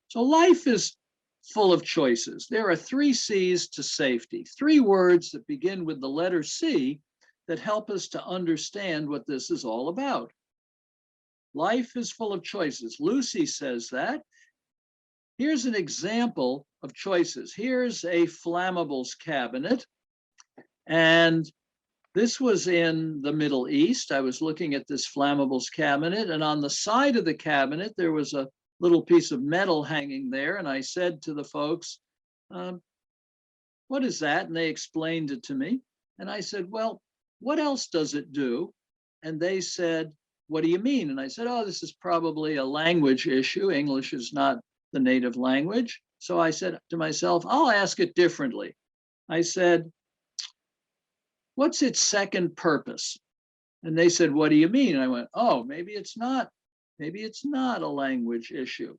So life is full of choices. There are 3 C's to safety, 3 words that begin with the letter C that help us to understand what this is all about. Life is full of choices. Lucy says that. Here's an example of choices. Here's a flammables cabinet. And this was in the Middle East. I was looking at this flammables cabinet, and on the side of the cabinet, there was a little piece of metal hanging there. And I said to the folks, what is that? And they explained it to me. And I said, well, what else does it do? And they said, what do you mean? And I said, oh, this is probably a language issue. English is not the native language. So I said to myself, I'll ask it differently. I said, what's its second purpose? And they said, what do you mean? And I went, oh, maybe it's not a language issue.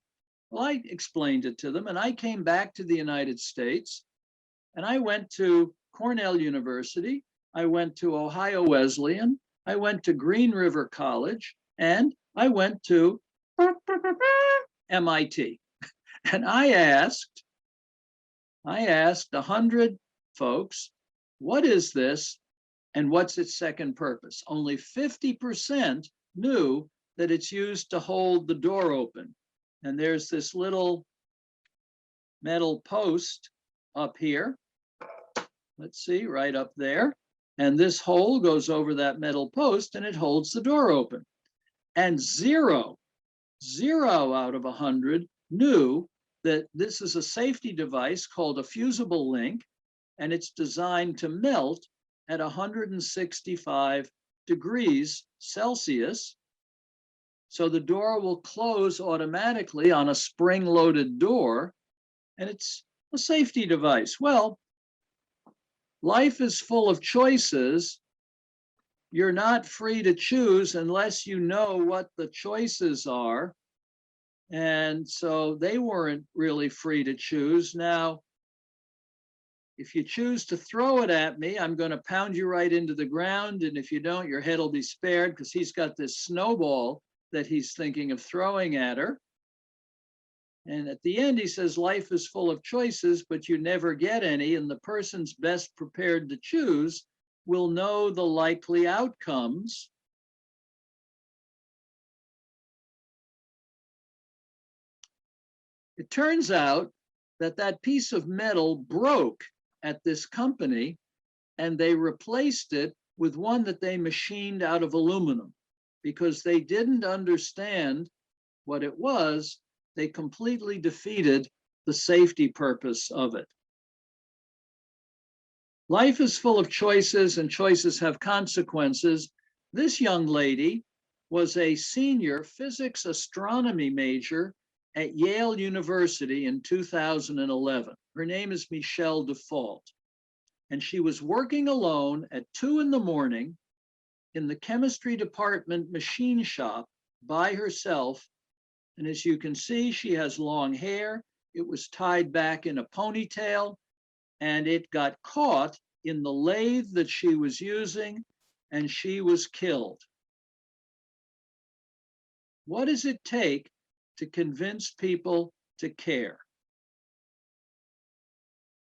Well, I explained it to them, and I came back to the United States, and I went to Cornell University, I went to Ohio Wesleyan, I went to Green River College, and I went to MIT. And I asked 100 folks, what is this and what's its second purpose? Only 50% knew that it's used to hold the door open. And there's this little metal post up here. Let's see, right up there. And this hole goes over that metal post and it holds the door open. And zero out of 100 knew that this is a safety device called a fusible link, and it's designed to melt at 165 degrees Celsius. So the door will close automatically on a spring-loaded door, and it's a safety device. Well, life is full of choices. You're not free to choose unless you know what the choices are. And so they weren't really free to choose. Now, if you choose to throw it at me, I'm going to pound you right into the ground. And if you don't, your head will be spared, because he's got this snowball that he's thinking of throwing at her. And at the end, he says, life is full of choices, but you never get any. And the person's best prepared to choose will know the likely outcomes. It turns out that that piece of metal broke at this company, and they replaced it with one that they machined out of aluminum. Because they didn't understand what it was, they completely defeated the safety purpose of it. Life is full of choices, and choices have consequences. This young lady was a senior physics astronomy major at Yale University in 2011. Her name is Michelle Default. And she was working alone at 2 in the morning in the chemistry department machine shop by herself. And as you can see, she has long hair. It was tied back in a ponytail, and it got caught in the lathe that she was using, and she was killed. What does it take to convince people to care?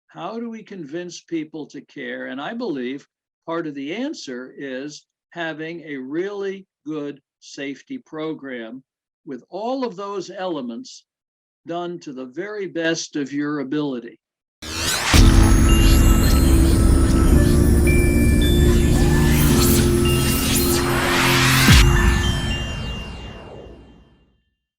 How do we convince people to care? And I believe part of the answer is having a really good safety program with all of those elements done to the very best of your ability.